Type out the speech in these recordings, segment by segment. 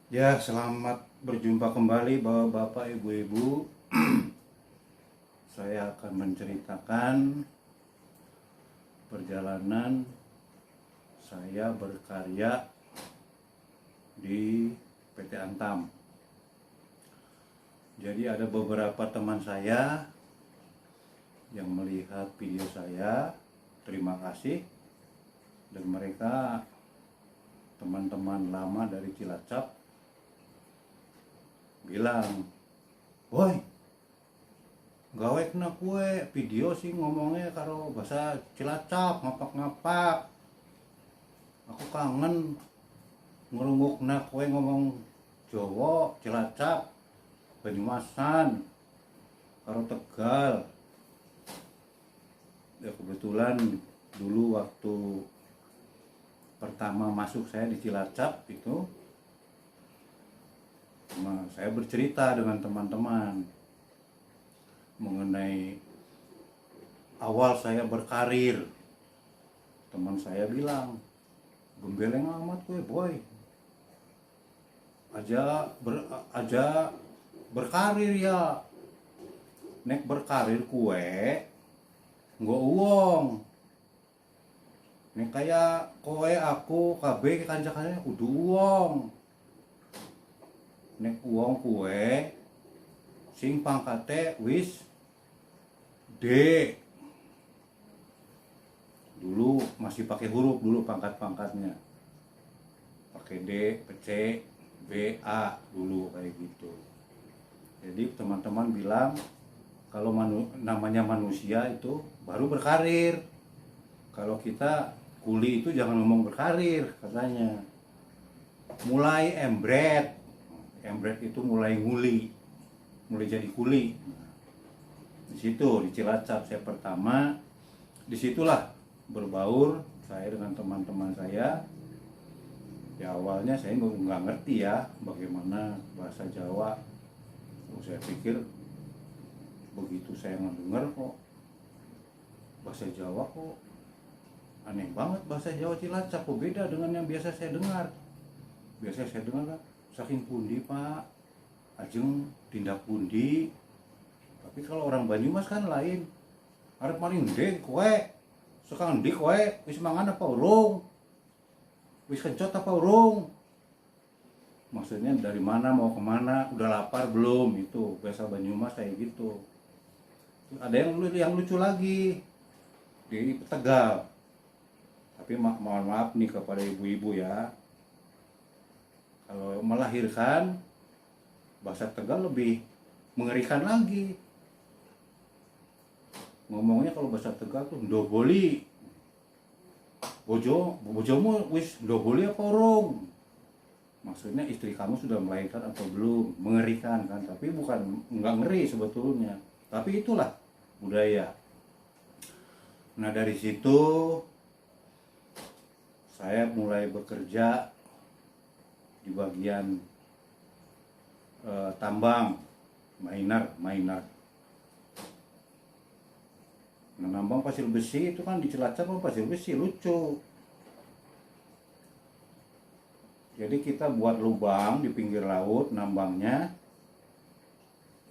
Ya, selamat berjumpa kembali Bapak-bapak, Ibu-ibu. Saya akan menceritakan perjalanan saya berkarya di PT Antam. Jadi ada beberapa teman saya yang melihat video saya. Terima kasih. Dan mereka teman-teman lama dari Cilacap bilang, "Boy, gawe kena kue video sih ngomongnya karo bahasa Cilacap ngapak-ngapak. Aku kangen ngerungokna kue ngomong Jawa, Cilacap, Banyumasan, karo Tegal." Ya kebetulan dulu waktu pertama masuk saya di Cilacap itu, saya bercerita dengan teman-teman mengenai awal saya berkarir. Teman saya bilang, "Gembeleng amat gue boy, aja berkarir ya, nek berkarir kue nggak uang, nek kayak kowe aku KB kanca-kanca kudu uang, nek uang kue sing pangkate wis D." Dulu masih pakai huruf dulu pangkat-pangkatnya, pakai D, C, B, A dulu kayak gitu. Jadi teman-teman bilang kalau namanya manusia itu baru berkarir. Kalau kita kuli itu jangan ngomong berkarir katanya. Mulai embret itu mulai nguli, mulai jadi kuli. Di situ di Cilacap saya pertama, disitulah berbaur saya dengan teman-teman saya. Ya awalnya saya nggak ngerti ya bagaimana bahasa Jawa. Saya pikir begitu saya ngedengar kok bahasa Jawa kok aneh banget, bahasa Jawa Cilacap kok beda dengan yang biasa saya dengar. Biasa saya dengar kan saking pundi pak, ajeng tindak pundi. Tapi kalau orang Banyumas kan lain. Arep paling gede kowe, sekarang di kowe wis mangan apa urung, wis kencot apa urung. Maksudnya dari mana mau kemana, udah lapar belum, itu bahasa Banyumas kayak gitu. Ada yang lucu lagi di Tegal. Tapi mohon maaf nih kepada ibu-ibu ya, kalau melahirkan bahasa Tegal lebih mengerikan lagi. Ngomongnya kalau bahasa Tegal tuh ndoboli, bojomu wis ndoboli apa urung. Maksudnya istri kamu sudah melahirkan atau belum, mengerikan kan, tapi bukan nggak ngeri sebetulnya, tapi itulah budaya. Nah dari situ saya mulai bekerja di bagian tambang, miner. Nah, nambang pasir besi itu kan di Cilacap kan pasir besi lucu. Jadi kita buat lubang di pinggir laut nambangnya,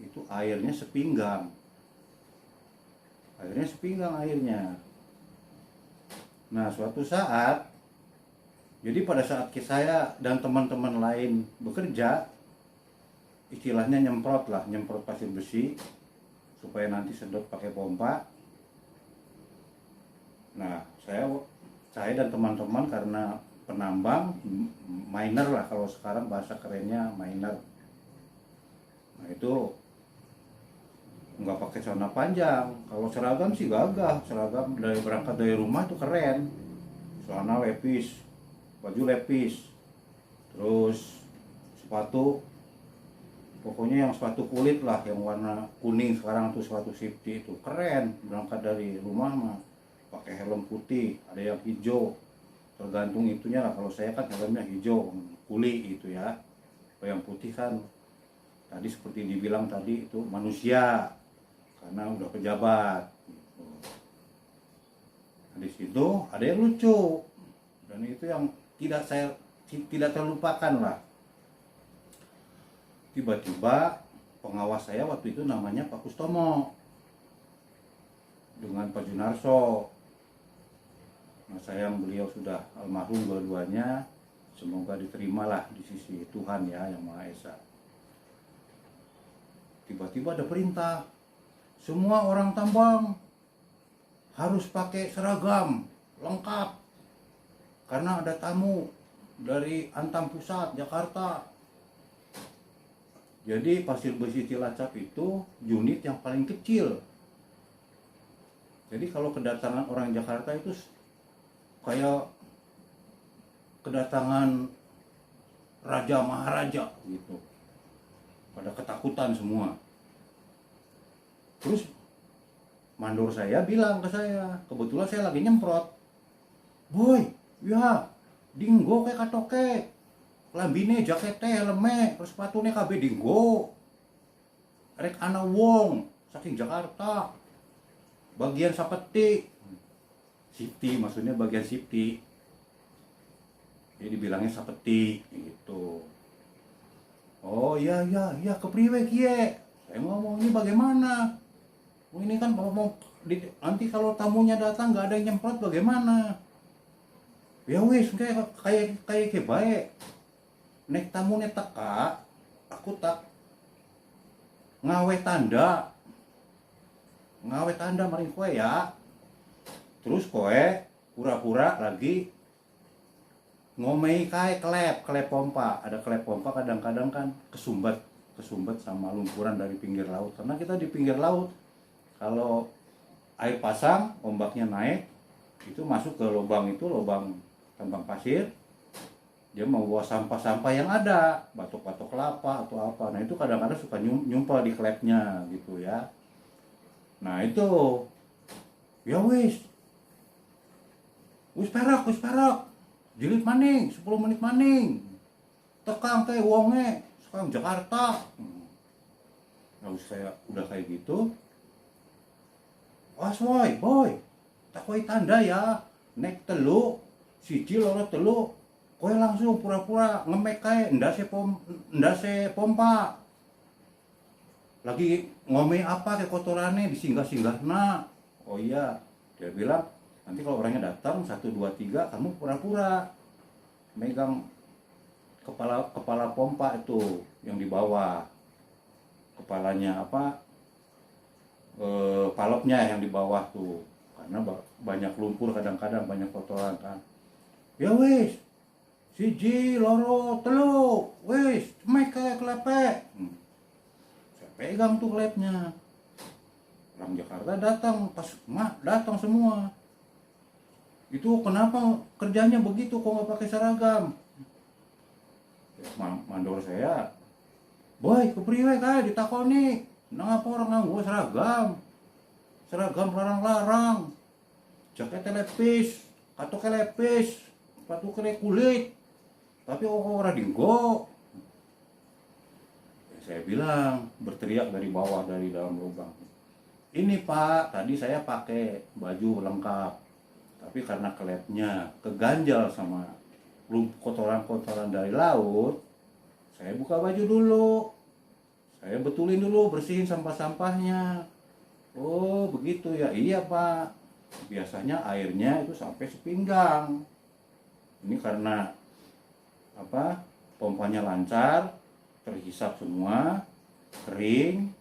itu airnya sepinggang. Airnya. Nah suatu saat, jadi pada saat saya dan teman-teman lain bekerja, istilahnya nyemprot pasir besi supaya nanti sedot pakai pompa. Nah saya dan teman-teman karena penambang, miner lah kalau sekarang bahasa kerennya miner. Nah itu nggak pakai celana panjang. Kalau seragam sih gagah, seragam dari berangkat dari rumah tuh keren, celana lepis, baju lepis, terus sepatu, pokoknya yang sepatu kulit lah, yang warna kuning sekarang tuh, sepatu safety itu keren. Berangkat dari rumah mah pakai helm putih, ada yang hijau, tergantung itunya lah. Kalau saya kan helmnya hijau kuli itu ya. Kalau yang putih kan tadi seperti dibilang tadi itu manusia karena udah pejabat gitu. Nah, di situ ada yang lucu dan itu yang tidak terlupakan lah. tiba-tiba pengawas saya waktu itu namanya Pak Kustomo dengan Pak Junarso. Nah, sayang beliau sudah almarhum dua-duanya, semoga diterimalah di sisi Tuhan ya yang Maha Esa. Tiba-tiba ada perintah, semua orang tambang harus pakai seragam lengkap karena ada tamu dari Antam Pusat Jakarta. Jadi pasir besi Cilacap itu unit yang paling kecil. Jadi kalau kedatangan orang Jakarta itu kayak kedatangan raja maharaja gitu. Pada ketakutan semua. Terus mandor saya bilang ke saya, kebetulan saya lagi nyemprot. Boy, ya, dinggo kayak katoke. Lambine, jakete, helme, terus sepatune kabeh dinggo. Rek ana wong saking Jakarta. Bagian sapeti. Safety maksudnya bagian safety. Jadi bilangnya sapeti gitu. Oh iya kepriwe kiye. Saya ngomong ini bagaimana? Oh, ini kan mau nanti kalau tamunya datang nggak ada yang nyemprot bagaimana? Ya wis kayak baik. Nek tamu nek teka, aku tak ngawe tanda maring kowe ya. Terus kowe pura-pura lagi ngomei kae klep pompa. Ada klep pompa kadang-kadang kan kesumbat sama lumpuran dari pinggir laut. Karena kita di pinggir laut, kalau air pasang, ombaknya naik, itu masuk ke lubang tambang pasir. Dia mau bawa sampah-sampah yang ada, batok-batok kelapa atau apa. Nah itu kadang-kadang suka nyumpal di klepnya gitu ya. Nah itu, ya wis perak, jilid maning, 10 menit maning. Tekang kayak wonge, sekarang Jakarta. Nah saya udah kayak gitu. Was boy, takoi tanda ya, nek telu, siji loro telu. Kowe langsung pura-pura ngemek kae ndase pompa. Lagi ngome apa ke kotorannya disinggah-singgahna. Oh iya, dia bilang nanti kalau orangnya datang 1 2 3 kamu pura-pura megang kepala pompa itu yang di bawah. Kepalanya apa? Palopnya yang di bawah tuh. Karena banyak lumpur kadang-kadang banyak kotoran kan. Ya wis. Siji, loro, telu, wis, cemek kayak klepe. Saya pegang tuh klepnya. Orang Jakarta datang, pas datang semua. Itu kenapa kerjanya begitu kok nggak pakai seragam? Mandor saya, boy, kepriwe kae ditakoni. Nang apa orang nganggo seragam larang-larang. Jaket lepis, katok lepis, sepatu kere kulit. Tapi orang dinggo. Saya bilang, berteriak dari bawah, dari dalam lubang. Ini Pak, tadi saya pakai baju lengkap. Tapi karena klepnya keganjal sama kotoran-kotoran dari laut, saya buka baju dulu. Saya betulin dulu, bersihin sampah-sampahnya. Oh begitu ya, iya Pak. Biasanya airnya itu sampai sepinggang. Ini karena pompanya lancar, terhisap semua, kering.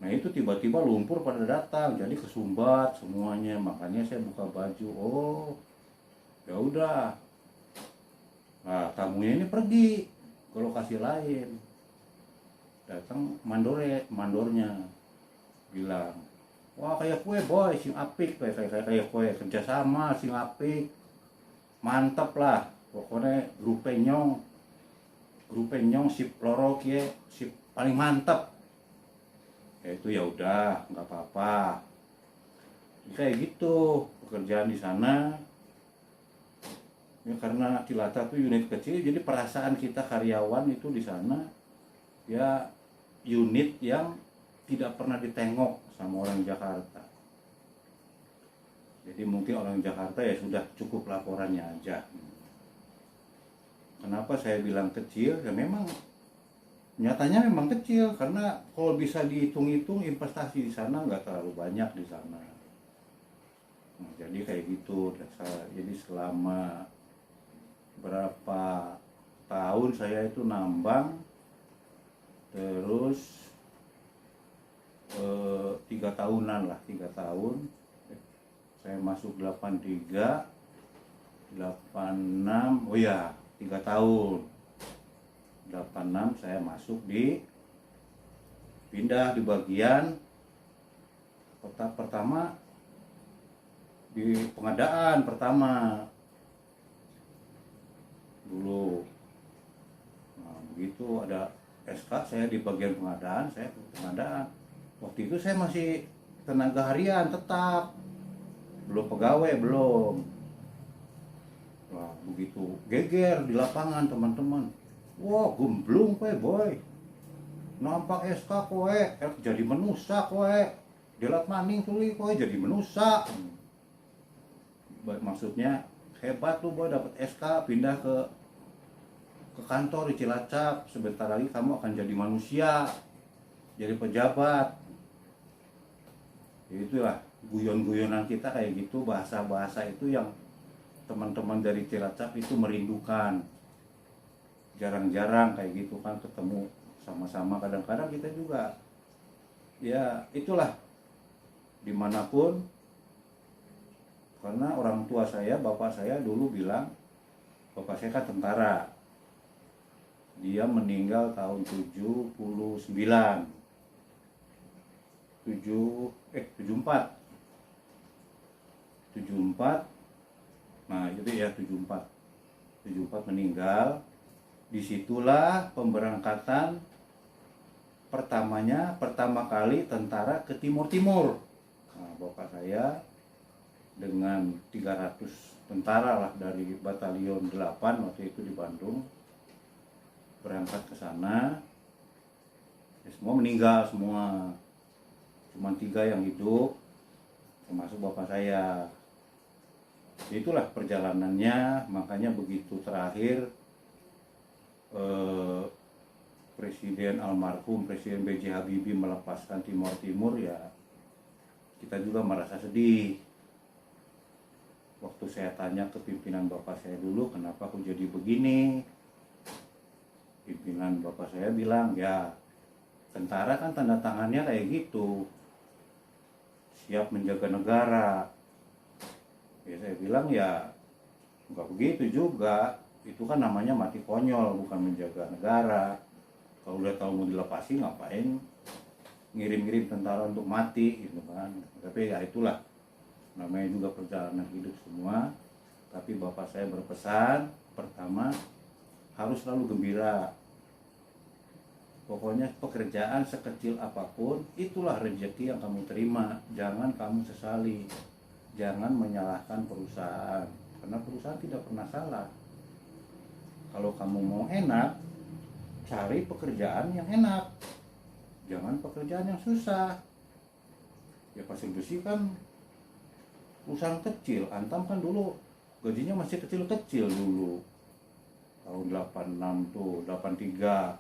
Nah itu tiba-tiba lumpur pada datang, jadi kesumbat semuanya. Makanya saya buka baju. Oh ya udah. Nah tamunya ini pergi ke lokasi lain. Datang mandornya bilang, wah kayak kue boy, sing apik, kayak kue kerjasama sing apik, mantep lah. Pokoknya grupe nyong sip loro kie sip paling mantep. Itu ya udah nggak apa-apa. Kayak gitu pekerjaan di sana. Ya karena Cilacap itu unit kecil, jadi perasaan kita karyawan itu di sana ya unit yang tidak pernah ditengok sama orang Jakarta. Jadi mungkin orang Jakarta ya sudah cukup laporannya aja. Kenapa saya bilang kecil? Ya memang nyatanya memang kecil karena kalau bisa dihitung-hitung investasi di sana nggak terlalu banyak di sana. Nah, jadi kayak gitu. Jadi selama berapa tahun saya itu nambang, terus 3 tahunan lah, 3 tahun saya masuk 83, 86, oh ya 3 tahun 86 saya masuk pindah di bagian pertama di pengadaan pertama dulu. Nah, begitu ada SK saya di bagian pengadaan, waktu itu saya masih tenaga harian tetap, belum pegawai, belum. Wah, begitu geger di lapangan teman-teman, wah gemblung kowe boy, nampak SK kowe jadi menusa kowe, delat maning tuli kowe jadi menusa. Maksudnya hebat tuh boy, dapat SK pindah ke kantor di Cilacap, sebentar lagi kamu akan jadi manusia, jadi pejabat. Itulah guyon-guyonan kita kayak gitu, bahasa-bahasa itu yang teman-teman dari Cilacap itu merindukan. Jarang-jarang kayak gitu kan ketemu sama-sama, kadang-kadang kita juga ya itulah dimanapun. Karena orang tua saya, bapak saya dulu bilang, bapak saya kan tentara, dia meninggal tahun 74. Nah itu ya 74 meninggal. Disitulah pemberangkatan pertama kali tentara ke Timur. Nah, bapak saya dengan 300 tentara lah dari batalion 8 waktu itu di Bandung berangkat ke sana. Ya, semua meninggal semua, cuma 3 yang hidup termasuk bapak saya. Itulah perjalanannya. Makanya begitu terakhir Presiden almarhum Presiden B.J. Habibie melepaskan Timur, ya kita juga merasa sedih. Waktu saya tanya ke pimpinan bapak saya dulu, kenapa aku jadi begini, pimpinan bapak saya bilang, ya tentara kan tanda tangannya kayak gitu, siap menjaga negara. Ya saya bilang, ya enggak begitu juga, itu kan namanya mati konyol, bukan menjaga negara. Kalau udah tahu mau dilepasi, ngapain ngirim-ngirim tentara untuk mati gitu kan. Tapi ya itulah, namanya juga perjalanan hidup semua. Tapi bapak saya berpesan, pertama harus selalu gembira. Pokoknya pekerjaan sekecil apapun, itulah rezeki yang kamu terima. Jangan kamu sesali, jangan menyalahkan perusahaan, karena perusahaan tidak pernah salah. Kalau kamu mau enak, cari pekerjaan yang enak, jangan pekerjaan yang susah. Ya pasir besi kan perusahaan kecil, Antam kan dulu gajinya masih kecil-kecil dulu, tahun 86 tuh, 83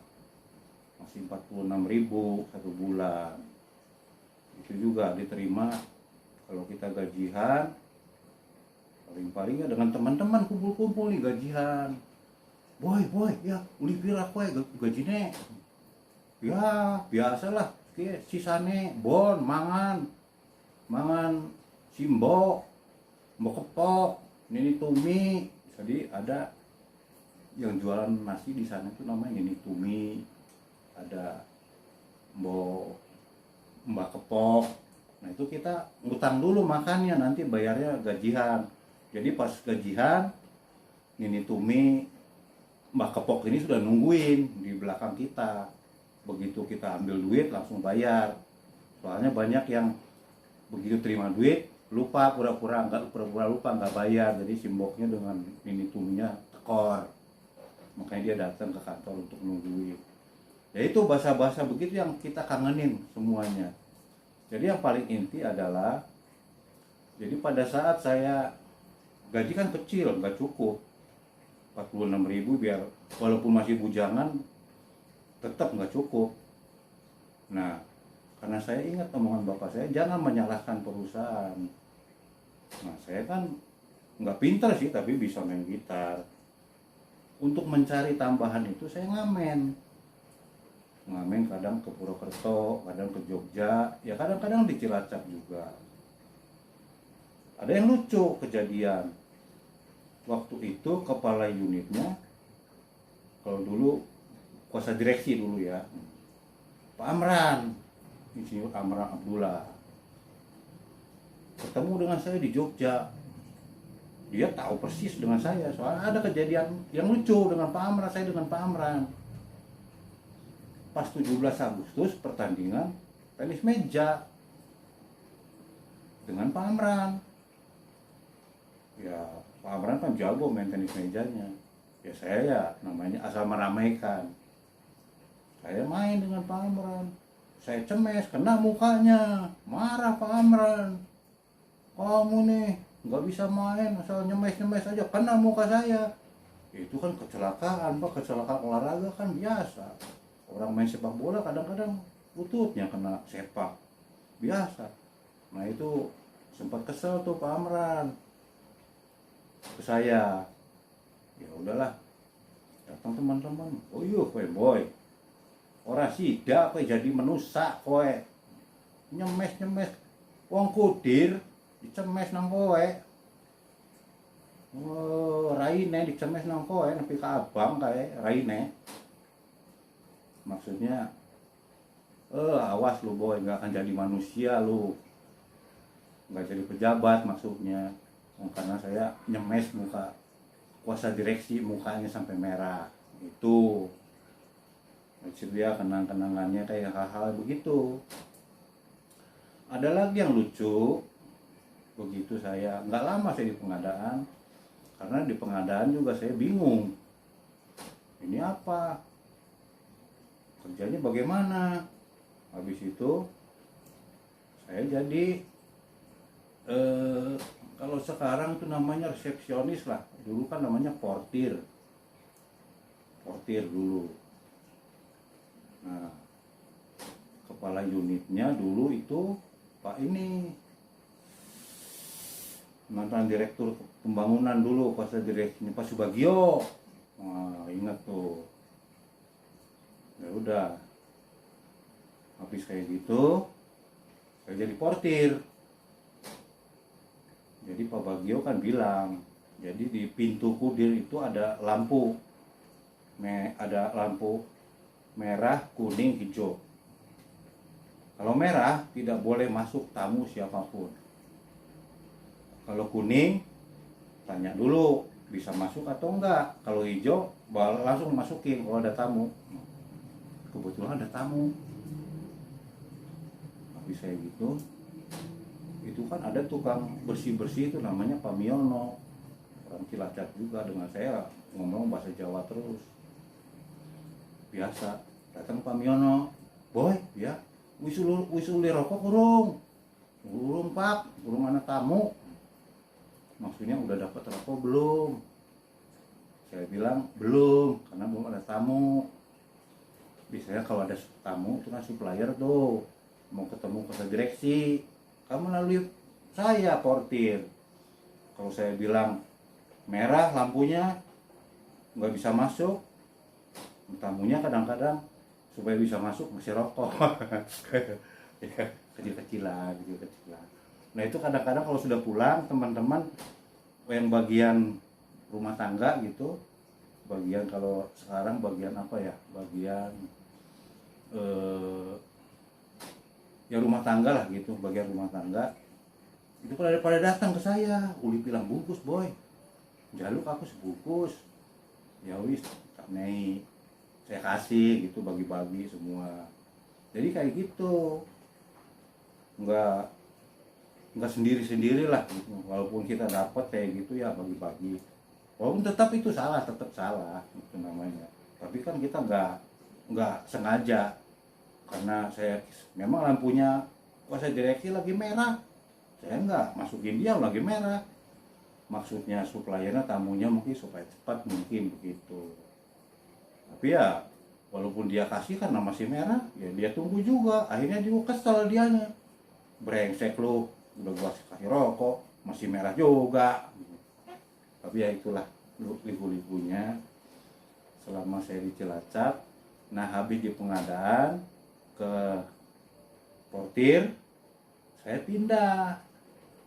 masih 46.000 satu bulan. Itu juga diterima kalau kita gajian, paling-palingnya dengan teman-teman kumpul-kumpul nih gajian. Boy, ya uli pira kowe gajine? Ya biasalah, sisane bon mangan simbo, mbok kepok, nini tumi. Jadi ada yang jualan nasi di sana itu namanya nini tumi, ada mbak kepok. Nah itu kita ngutang dulu makannya, nanti bayarnya gajian. Jadi pas gajian, nini tumi, mbak kepok ini sudah nungguin di belakang kita. Begitu kita ambil duit langsung bayar. Soalnya banyak yang begitu terima duit lupa, pura-pura lupa nggak bayar, jadi simboknya dengan ini tuminya tekor, makanya dia datang ke kantor untuk nungguin. Ya itu bahasa-bahasa begitu yang kita kangenin semuanya. Jadi yang paling inti adalah, jadi pada saat saya gaji kan kecil, nggak cukup 46.000, biar walaupun masih bujangan tetap nggak cukup. Nah, karena saya ingat omongan bapak saya, jangan menyalahkan perusahaan. Nah, saya kan nggak pintar sih, tapi bisa main gitar. Untuk mencari tambahan itu saya ngamen kadang ke Purwokerto, kadang ke Jogja, ya kadang-kadang di Cilacap juga. Ada yang lucu kejadian. Waktu itu kepala unitnya, kalau dulu kuasa direksi dulu ya, Pak Amran, Insinyur Amran Abdullah, ketemu dengan saya di Jogja. Dia tahu persis dengan saya, soalnya ada kejadian yang lucu dengan Pak Amran, saya dengan Pak Amran. Pas 17 Agustus pertandingan tenis meja dengan Pak Amran. Ya, Pak Amran kan jago main tenis mejanya. Ya saya ya namanya asal meramaikan. Saya main dengan Pak Amran. Saya cemes, kena mukanya. Marah Pak Amran. Kamu nih nggak bisa main, asal nyemes-nyemes aja, kena muka saya. Itu kan kecelakaan Pak, kecelakaan olahraga kan biasa. Orang main sepak bola kadang-kadang lututnya kena sepak, biasa. Nah itu sempat kesel tuh Pak Amran ke saya. Ya udahlah, datang teman-teman, oh iya kowe boy, ora sida kowe jadi menusak kowe, nyemes-nyemes wong kudir dicemes nang kowe. Oh, raine dicemes nang kowe nepi ka abang kae raine. Maksudnya awas lu boy, nggak akan jadi manusia lu, nggak jadi pejabat maksudnya. Karena saya nyemes muka kuasa direksi, mukanya sampai merah. Itu maksud dia kenang-kenangannya kayak hal-hal begitu. Ada lagi yang lucu. Begitu saya nggak lama saya di pengadaan, karena di pengadaan juga saya bingung ini apa, kerjanya bagaimana. Habis itu saya jadi kalau sekarang itu namanya resepsionis lah, dulu kan namanya portir dulu. Nah, kepala unitnya dulu itu Pak ini, mantan direktur pembangunan dulu, kuasa direksinya Pak Subagio. Nah, ingat tuh. Ya udah, habis kayak gitu saya jadi portir. Jadi Pak Bagio kan bilang, jadi di pintu kudir itu ada lampu merah, kuning, hijau. Kalau merah tidak boleh masuk tamu siapapun. Kalau kuning, tanya dulu bisa masuk atau enggak. Kalau hijau, langsung masukin kalau ada tamu. Kebetulan ada tamu. Habis saya gitu, itu kan ada tukang bersih-bersih itu namanya Pak Miono. Orang Cilacap juga, dengan saya ngomong bahasa Jawa terus. Biasa, datang Pak Miono, boy, ya, wisuli rokok urung Pak, urung anak tamu. Maksudnya udah dapat rokok belum? Saya bilang belum, karena belum ada tamu. Biasanya kalau ada tamu itu kan supplier tuh, mau ketemu kuasa direksi, kamu melalui saya portir. Kalau saya bilang merah lampunya nggak bisa masuk, tamunya kadang-kadang supaya bisa masuk masih rokok. Ya, kecil-kecilan. Nah itu kadang-kadang kalau sudah pulang teman-teman yang bagian rumah tangga gitu, bagian kalau sekarang bagian apa ya, bagian ya rumah tangga lah gitu, bagian rumah tangga itu pada datang ke saya, Uli bilang bungkus boy, jaluk aku sebungkus. Ya wis, tak naik, saya kasih gitu, bagi-bagi semua. Jadi kayak gitu, nggak sendiri-sendiri lah gitu. Walaupun kita dapat kayak gitu ya bagi-bagi, walaupun tetap itu salah, tetap salah itu namanya. Tapi kan kita nggak sengaja, karena saya memang lampunya kuasa direksi lagi merah, saya nggak masukin dia lagi merah. Maksudnya suppliernya, tamunya mungkin supaya cepat, mungkin begitu. Tapi ya walaupun dia kasih karena masih merah, ya dia tunggu juga. Akhirnya dia kesel dianya, brengsek lu, udah gua kasih rokok masih merah juga. Tapi ya itulah liku-likunya selama saya di Cilacap. Nah habis di pengadaan ke portir, saya pindah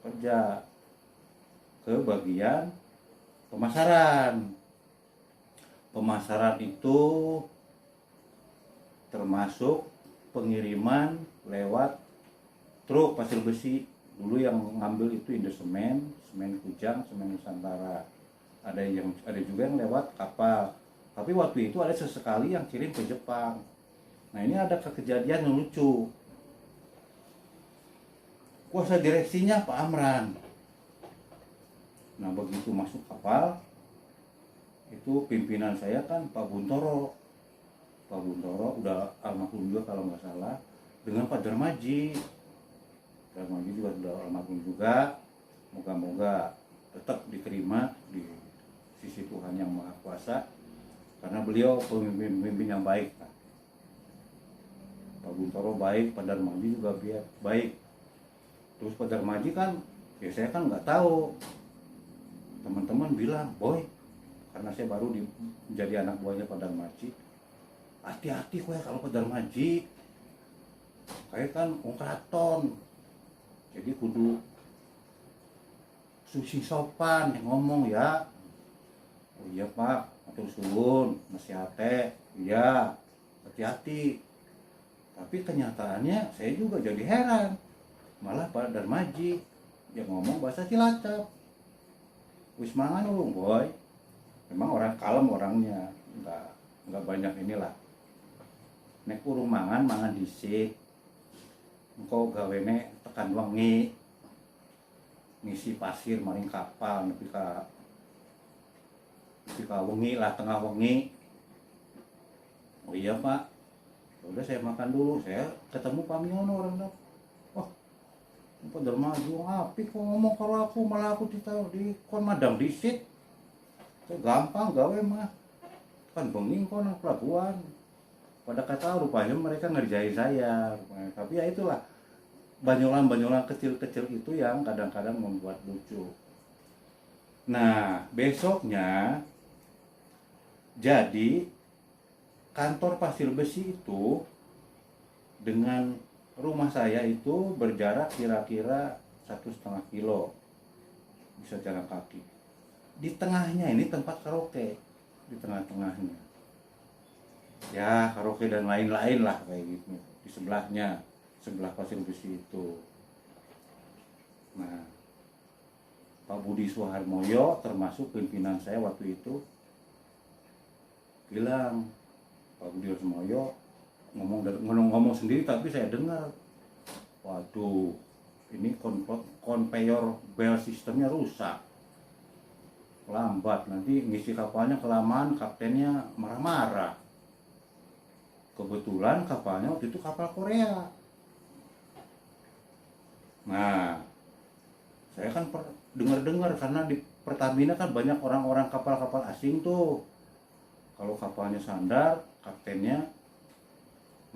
kerja ke bagian pemasaran. Pemasaran itu termasuk pengiriman lewat truk pasir besi. Dulu yang ngambil itu Indosemen, Semen Kujang, Semen Nusantara. Ada juga yang lewat kapal. Tapi waktu itu ada sesekali yang kirim ke Jepang. Nah ini ada kejadian yang lucu. Kuasa direksinya Pak Amran. Nah begitu masuk kapal, itu pimpinan saya kan Pak Buntoro. Pak Buntoro udah almarhum juga kalau nggak salah, dengan Pak Darmaji. Darmaji juga udah almarhum juga. Moga-moga tetap diterima di sisi Tuhan Yang Maha Kuasa, karena beliau pemimpin yang baik. Pak Buntoro baik, Pak Darmaji juga baik. Terus Pak Darmaji kan, ya saya kan nggak tahu. Teman-teman bilang, boy, karena saya baru menjadi anak buahnya Pak Darmaji, hati-hati kowe kalau Pak Darmaji, kayak kan keraton, jadi kudu susi sopan yang ngomong ya. Oh iya Pak, atur suwun, masih hati, iya, hati-hati. Tapi kenyataannya saya juga jadi heran, malah Pak Darmaji yang ngomong bahasa Cilacap. Wis mangan lu boy, memang orang kalem orangnya, nggak banyak inilah. Nek urung mangan dhisik, engko gawene tekan wengi, ngisi pasir maring kapal nepi ka wengi lah, tengah wengi. Oh iya Pak, udah saya makan dulu. Saya ketemu Pak Miono orang dah. Wah, Pak Darmaji apik kok ngomong kalau aku, malah aku ditaruh di kon madam disit. Gampang gawe mah, kan bengi kok nang pelabuhan. Pada kata rupanya mereka ngerjain saya rupanya. Tapi ya itulah, banyolan-banyolan kecil-kecil itu yang kadang-kadang membuat lucu. Nah besoknya, jadi kantor pasir besi itu dengan rumah saya itu berjarak kira-kira 1,5 kilo, bisa jalan kaki. Di tengahnya ini tempat karaoke, di tengah-tengahnya ya karaoke dan lain-lain lah kayak gitu. Di sebelahnya, sebelah pasir besi itu. Nah Pak Budi Suharmoyo termasuk pimpinan saya waktu itu bilang, Pak Budi Suharmoyo ngomong sendiri tapi saya dengar, waduh ini konveyor bel sistemnya rusak, lambat, nanti ngisi kapalnya kelamaan, kaptennya marah-marah. Kebetulan kapalnya waktu itu kapal Korea. Nah saya kan dengar karena di Pertamina kan banyak orang-orang kapal-kapal asing tuh. Kalau kapalnya sandar, kaptennya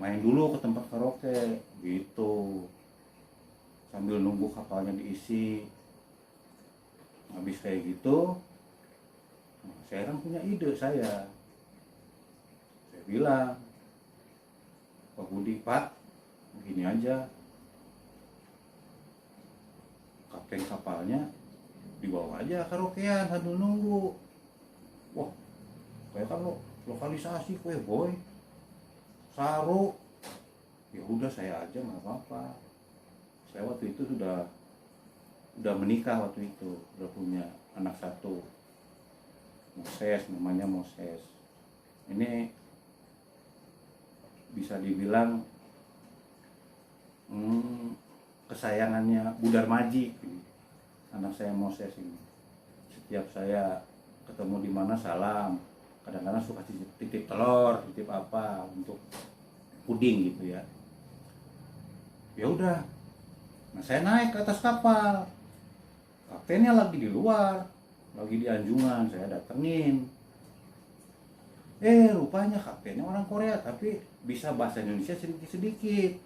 main dulu ke tempat karaoke gitu, sambil nunggu kapalnya diisi. Habis kayak gitu, saya kan punya ide. Saya bilang, Pak Budi, Pak, begini aja, kapten kapalnya dibawa aja karaokean sambil nunggu. Wah, kayak kan lokalisasi kue boy, Saru. Ya udah saya aja, nggak apa-apa. Saya waktu itu udah menikah waktu itu, udah punya anak satu, Moses, namanya Moses. Ini bisa dibilang kesayangannya Bu Darmaji, anak saya Moses ini. Setiap saya ketemu di mana salam, kadang-kadang suka titip telur, titip apa untuk puding gitu ya. Ya udah, nah saya naik ke atas kapal, kaptennya lagi di luar, lagi di anjungan. Saya datengin, Rupanya kakeknya orang Korea tapi bisa bahasa Indonesia sedikit-sedikit.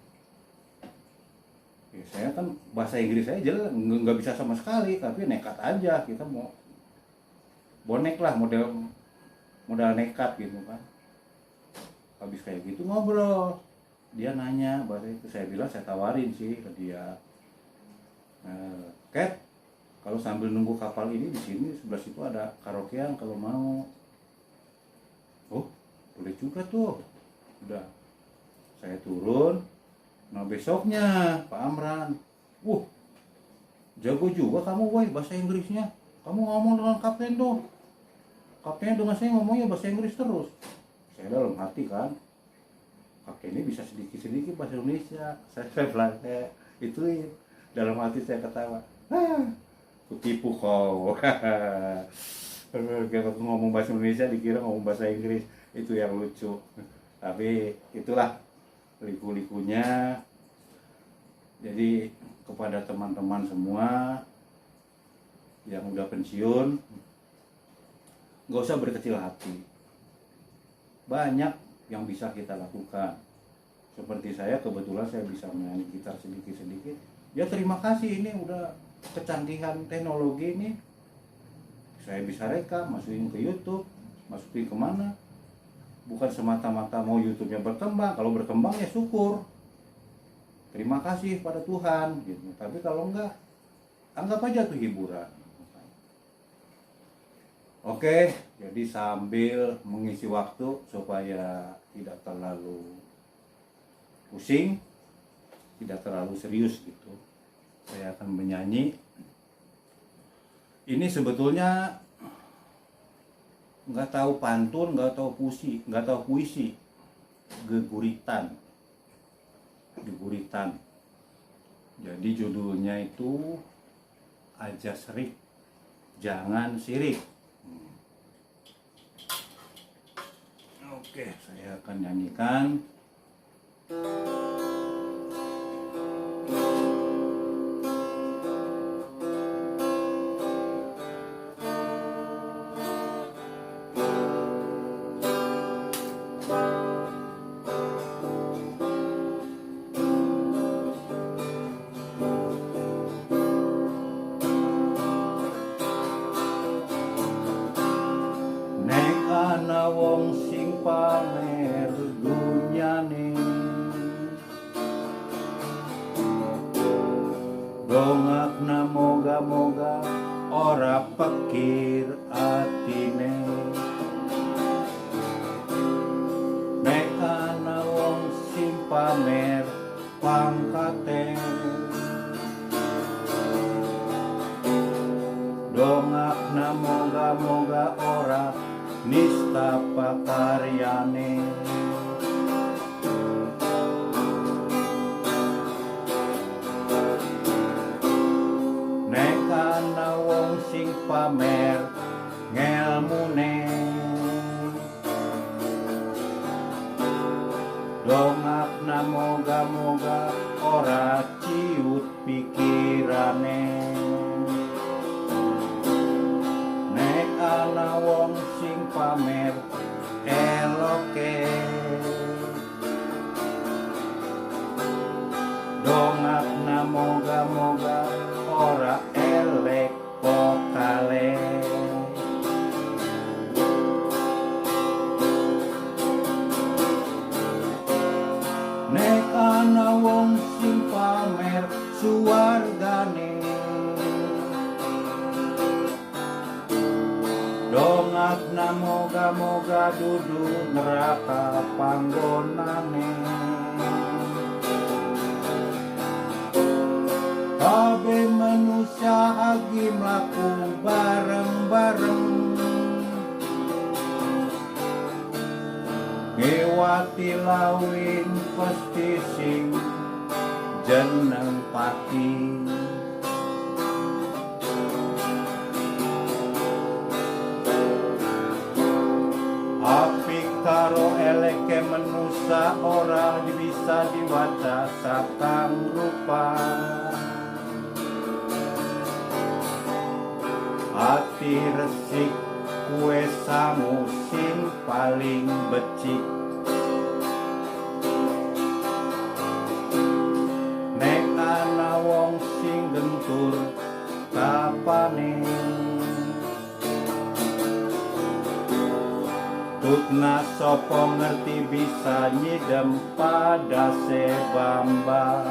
Ya, saya kan bahasa Inggris saya jelas nggak bisa sama sekali, tapi nekat aja kita mau bonek lah, modal nekat gitu kan. Habis kayak gitu ngobrol, dia nanya bahasa itu, saya bilang saya tawarin sih ke dia, Cat, kalau sambil nunggu kapal ini di sini sebelah situ ada karaokean kalau mau. Oh boleh juga tuh. Udah saya turun. Nah besoknya Pak Amran, jago juga kamu woy bahasa Inggrisnya. Kamu ngomong dengan kapten tuh. Kaptennya dengan saya ngomongnya bahasa Inggris terus. Saya dalam hati kan, kakek ini bisa sedikit-sedikit bahasa Indonesia. Saya bilang, itu dalam hati saya ketawa. Kutipu kau. Kalau ngomong bahasa Indonesia dikira ngomong bahasa Inggris. Itu yang lucu. Tapi itulah liku-likunya. Jadi kepada teman-teman semua yang udah pensiun, nggak usah berkecil hati. Banyak yang bisa kita lakukan. Seperti saya, kebetulan saya bisa main gitar sedikit-sedikit. Ya terima kasih, ini udah kecanggihan teknologi ini. Saya bisa rekam, masukin ke YouTube, masukin kemana. Bukan semata-mata mau YouTube-nya berkembang. Kalau berkembang ya syukur, terima kasih pada Tuhan gitu. Tapi kalau enggak, anggap aja tuh hiburan. Oke, jadi sambil mengisi waktu supaya tidak terlalu pusing, tidak terlalu serius gitu, saya akan menyanyi. Ini sebetulnya nggak tahu pantun, nggak tahu puisi, geguritan. Jadi judulnya itu aja serik, jangan sirik. Oke, saya akan nyanyikan. Nek ana wong sing pamer dunyane, dongakna moga-moga ora pikir atine. Nek ana wong sing pamer pangkate, dongakna moga-moga ora nista pakaryane. Nek ana wong sing pamer ngelmune, dongakna moga-moga ora ciut pikirane. Nek ana wong sing pamer eloke, dongakna moga-moga ora elek pokale. Nek ana wong sing pamer suwargane, dongakna moga-moga dudu neraka panggonane. Kabeh manusia agi mlaku bareng-bareng, ngewati lawin pasti sing jeneng pati. Apik karo eleke manusia ora bisa diwaca sakang rupa. Hati resik kue sangu sing paling becik. Nek ana wong sing gentur kapane, tutna sopo ngerti bisa nyidem pada sebamba.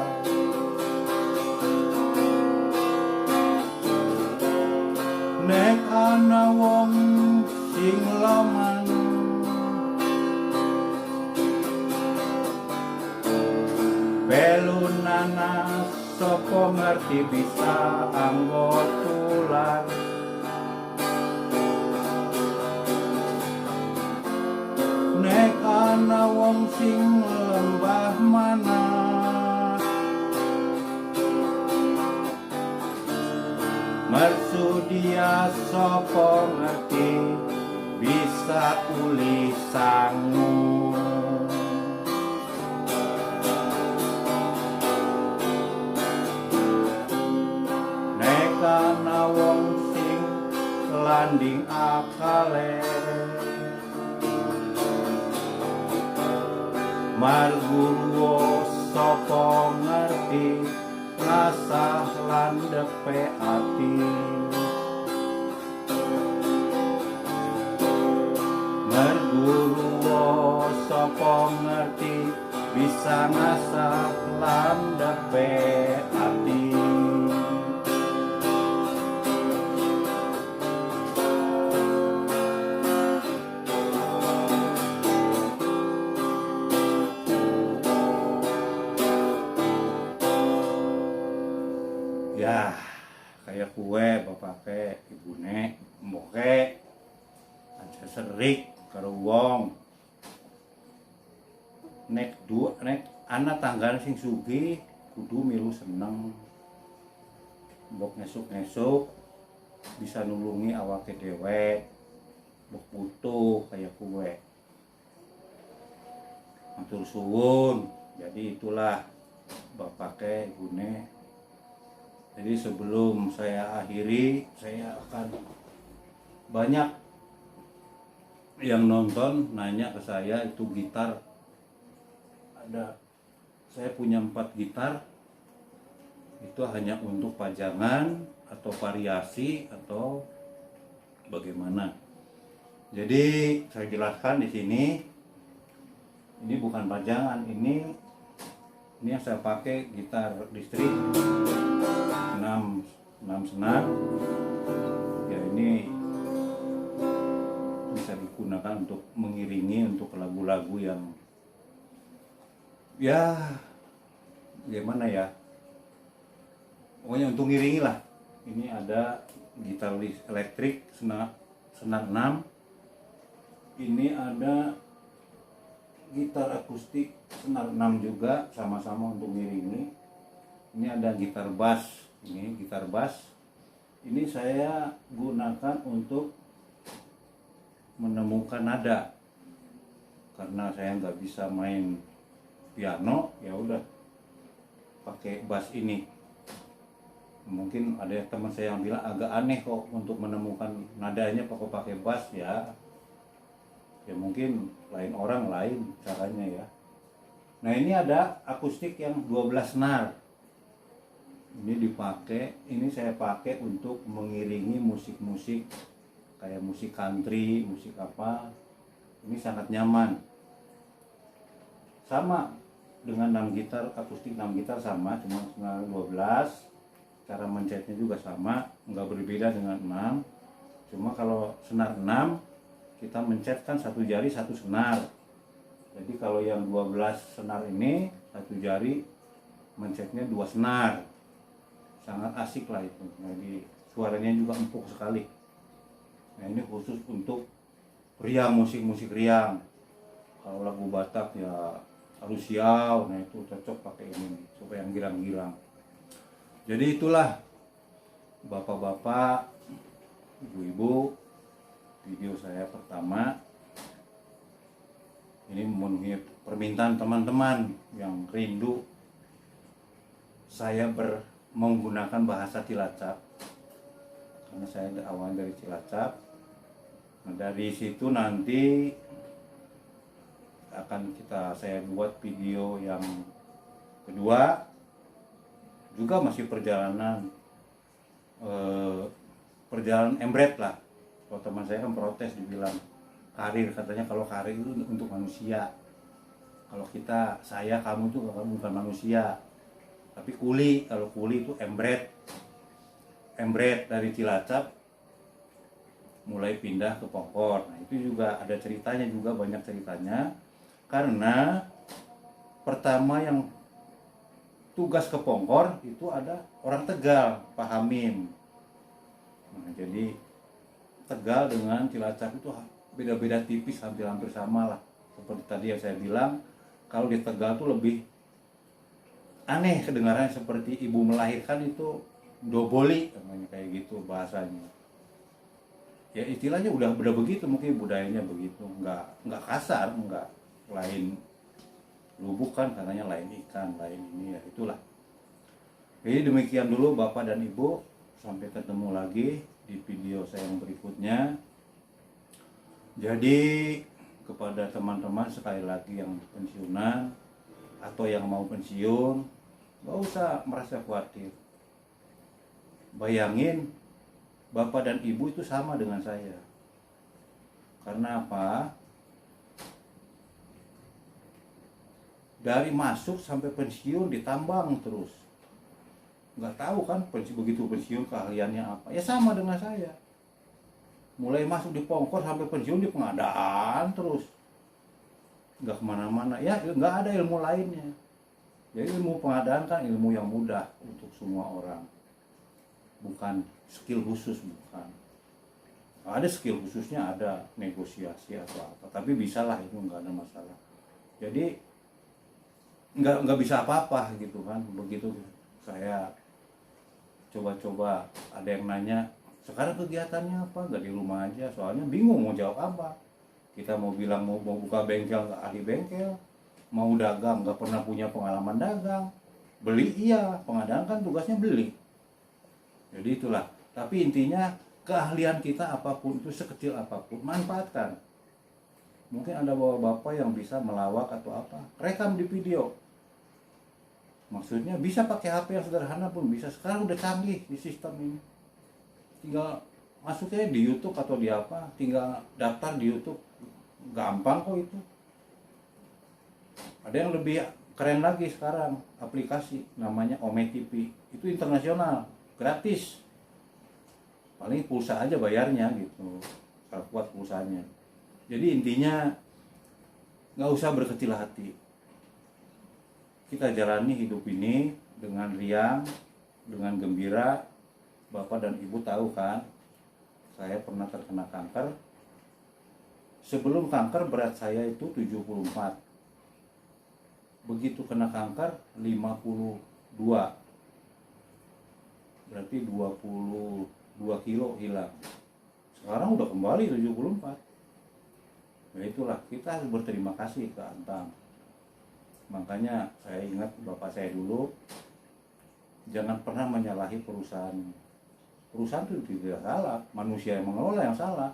Nek ana wong sing laman, belunana sopo ngerti bisa anggo tular. Nek ana wong sing lembah mana, mersudia sopo ngerti bisa uli sangu. Nek ana wong sing landing akale, margurwo sopo ngerti ngasah landepe ati. Margurwo sopo ngerti bisa ngasah landepe ati. Ya, kayak kue bapake ibune mboke aja serik karo wong. Nek ana tanggan sing sugih kudu milu seneng. Mbok ngesuk-ngesuk bisa nulungi awake dewek. Mbok butuh kayak kue. Matur suwun. Jadi itulah bapake ibune. Jadi sebelum saya akhiri, saya akan banyak yang nonton nanya ke saya itu gitar. Saya punya 4 gitar. Itu hanya untuk pajangan atau variasi atau bagaimana. Jadi saya jelaskan di sini. Ini bukan pajangan, ini yang saya pakai gitar listrik 6 senar. Ya ini bisa digunakan untuk mengiringi untuk lagu-lagu yang ya gimana ya, pokoknya untuk ngiringi lah. Ini ada gitar elektrik senar 6. Ini ada gitar akustik senar 6 juga, sama-sama untuk ngiringi. Ini ada gitar bass. Ini gitar bass. Ini saya gunakan untuk menemukan nada. Karena saya nggak bisa main piano, ya udah pakai bass ini. Mungkin ada teman saya yang bilang agak aneh kok untuk menemukan nadanya pakai bass ya. Ya mungkin lain orang lain caranya ya. Nah ini ada akustik yang 12 senar. Ini saya pakai untuk mengiringi musik-musik kayak musik country, musik apa. Ini sangat nyaman. Sama dengan 6 gitar, akustik 6 gitar sama, cuma senar 12. Cara mencetnya juga sama, nggak berbeda dengan 6. Cuma kalau senar 6 kita mencet kan satu jari satu senar. Jadi kalau yang 12 senar ini satu jari mencetnya 2 senar. Sangat asik lah itu. Jadi suaranya juga empuk sekali. Nah ini khusus untuk riang, musik-musik riang. Kalau lagu Batak ya harus siau, nah itu cocok pakai ini supaya yang girang-girang. Jadi itulah bapak-bapak, ibu-ibu, video saya pertama. Ini memenuhi permintaan teman-teman yang rindu saya menggunakan bahasa Cilacap, karena saya awal dari Cilacap. Nah, dari situ nanti saya buat video yang kedua, juga masih perjalanan perjalanan embret lah. Kalau teman saya kan protes, dibilang karir, katanya kalau karir itu untuk manusia, kalau kamu itu bukan manusia tapi kuli. Kalau kuli itu embret dari Cilacap mulai pindah ke Pongkor. Nah, itu juga ada ceritanya, juga banyak ceritanya, karena pertama yang tugas ke Pongkor itu ada orang Tegal, Pak Hamim. Nah, jadi Tegal dengan Cilacap itu beda-beda tipis, hampir-hampir sama lah. Seperti tadi yang saya bilang, kalau di Tegal tuh lebih aneh kedengarannya, seperti ibu melahirkan itu doboli, namanya kayak gitu bahasanya. Ya istilahnya udah begitu, mungkin budayanya begitu, nggak kasar, nggak lain lubuk kan, katanya lain ikan, lain ini, ya itulah. Jadi demikian dulu Bapak dan Ibu, sampai ketemu lagi di video saya yang berikutnya. Jadi kepada teman-teman sekali lagi yang pensiunan atau yang mau pensiun, nggak usah merasa khawatir. Bayangin Bapak dan Ibu itu sama dengan saya. Karena apa? Dari masuk sampai pensiun ditambang terus. Nggak tahu kan begitu pensiun keahliannya apa. Ya sama dengan saya. Mulai masuk di Pongkor sampai pensiun di pengadaan terus. Nggak kemana-mana. Ya nggak ada ilmu lainnya. Jadi ilmu pengadaan kan ilmu yang mudah untuk semua orang. Bukan skill khusus, bukan. Ada skill khususnya, ada negosiasi atau apa, tapi bisalah, itu nggak ada masalah. Jadi nggak bisa apa-apa gitu kan. Begitu saya coba-coba, ada yang nanya sekarang kegiatannya apa, nggak di rumah aja, soalnya bingung mau jawab apa. Kita mau bilang mau buka bengkel, nggak ahli bengkel. Mau dagang, nggak pernah punya pengalaman dagang. Beli iya, pengadaan kan tugasnya beli. Jadi itulah. Tapi intinya keahlian kita apapun itu, sekecil apapun, manfaatkan. Mungkin ada bapak-bapak yang bisa melawak atau apa, rekam di video. Maksudnya bisa pakai HP yang sederhana pun bisa. Sekarang udah canggih di sistem ini. Tinggal masuknya di YouTube atau di apa, tinggal daftar di YouTube. Gampang kok itu. Ada yang lebih keren lagi sekarang, aplikasi namanya Ome TV. Itu internasional, gratis. Paling pulsa aja bayarnya gitu, kalau kuat pulsanya. Jadi intinya nggak usah berkecil hati. Kita jalani hidup ini dengan riang, dengan gembira. Bapak dan Ibu tahu kan, saya pernah terkena kanker. Sebelum kanker berat saya itu 74. Begitu kena kanker 52. Berarti 22 kilo hilang. Sekarang udah kembali 74. Nah itulah, kita harus berterima kasih ke Antam. Makanya saya ingat bapak saya dulu, jangan pernah menyalahi perusahaan. Perusahaan itu tidak salah, manusia yang mengelola yang salah.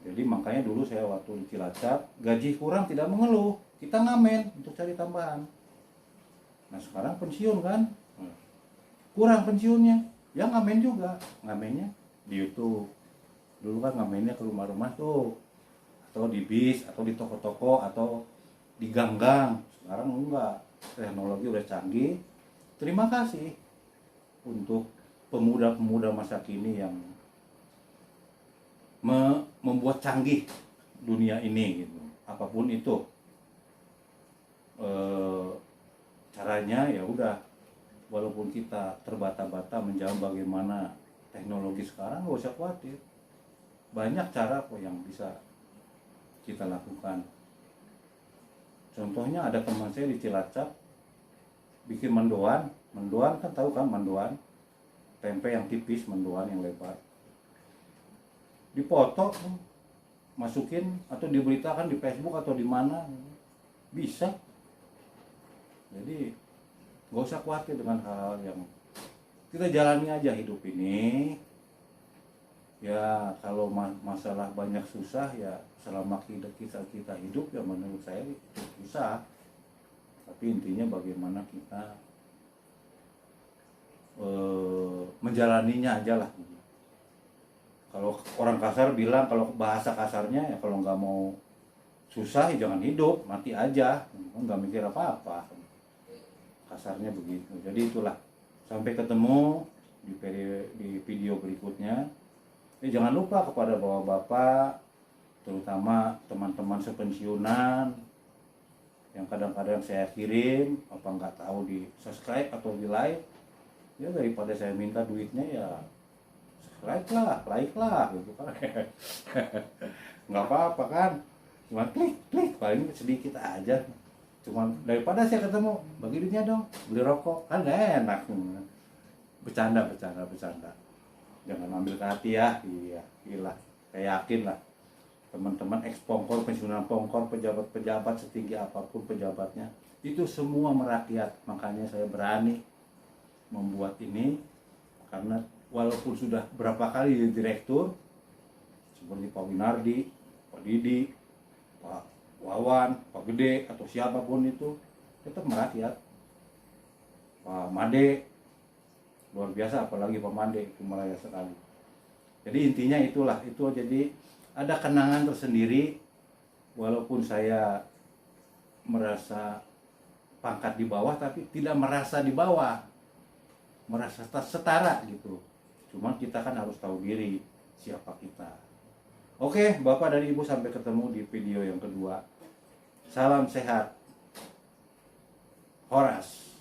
Jadi makanya dulu saya waktu di Cilacap, gaji kurang tidak mengeluh, kita ngamen untuk cari tambahan. Nah sekarang pensiun kan, kurang pensiunnya, ya ngamen juga, ngamennya di YouTube. Dulu kan ngamennya ke rumah-rumah tuh, atau di bis, atau di toko-toko, atau di gang-gang. Sekarang enggak, teknologi udah canggih. Terima kasih untuk pemuda-pemuda masa kini yang membuat canggih dunia ini gitu. Apapun itu caranya, ya udah. Walaupun kita terbata-bata menjawab bagaimana teknologi sekarang, nggak usah khawatir. Banyak cara kok yang bisa kita lakukan. Contohnya ada teman saya di Cilacap bikin mendoan. Mendoan kan tahu kan, mendoan tempe yang tipis, mendoan yang lebar. Dipoto, masukin atau diberitakan di Facebook atau di mana, bisa. Jadi gak usah khawatir dengan hal-hal yang kita jalani aja hidup ini. Ya kalau masalah banyak susah ya selama kita hidup ya menurut saya itu susah. Tapi intinya bagaimana kita menjalaninya aja lah. Kalau orang kasar bilang, kalau bahasa kasarnya ya kalau nggak mau susah ya jangan hidup, mati aja, nggak mikir apa-apa. Kasarnya begitu. Jadi itulah. Sampai ketemu di video berikutnya. Jangan lupa kepada bapak-bapak, terutama teman-teman sepensiunan yang kadang-kadang saya kirim, apa nggak tahu di subscribe atau di like, ya daripada saya minta duitnya ya subscribe lah, like lah gitu kan. Nggak apa-apa kan, cuma klik paling sedikit aja, cuma daripada saya ketemu bagi duitnya dong, beli rokok kan nggak enak. Bercanda, jangan ambil ke hati ya. Iya, gila, saya yakin lah teman-teman ex-pongkor, pensiunan pongkor, pejabat-pejabat setinggi apapun pejabatnya, itu semua merakyat. Makanya saya berani membuat ini, karena walaupun sudah berapa kali jadi direktur, seperti Pak Winardi, Pak Didi, Pak Wawan, Pak Gede, atau siapapun itu, tetap merakyat. Pak Made, luar biasa, apalagi Pak Made, itu meraya sekali. Jadi intinya itulah, itu jadi ada kenangan tersendiri, walaupun saya merasa pangkat di bawah, tapi tidak merasa di bawah, merasa setara gitu. Cuma kita kan harus tahu diri siapa kita. Oke, Bapak dan Ibu, sampai ketemu di video yang kedua. Salam sehat. Horas.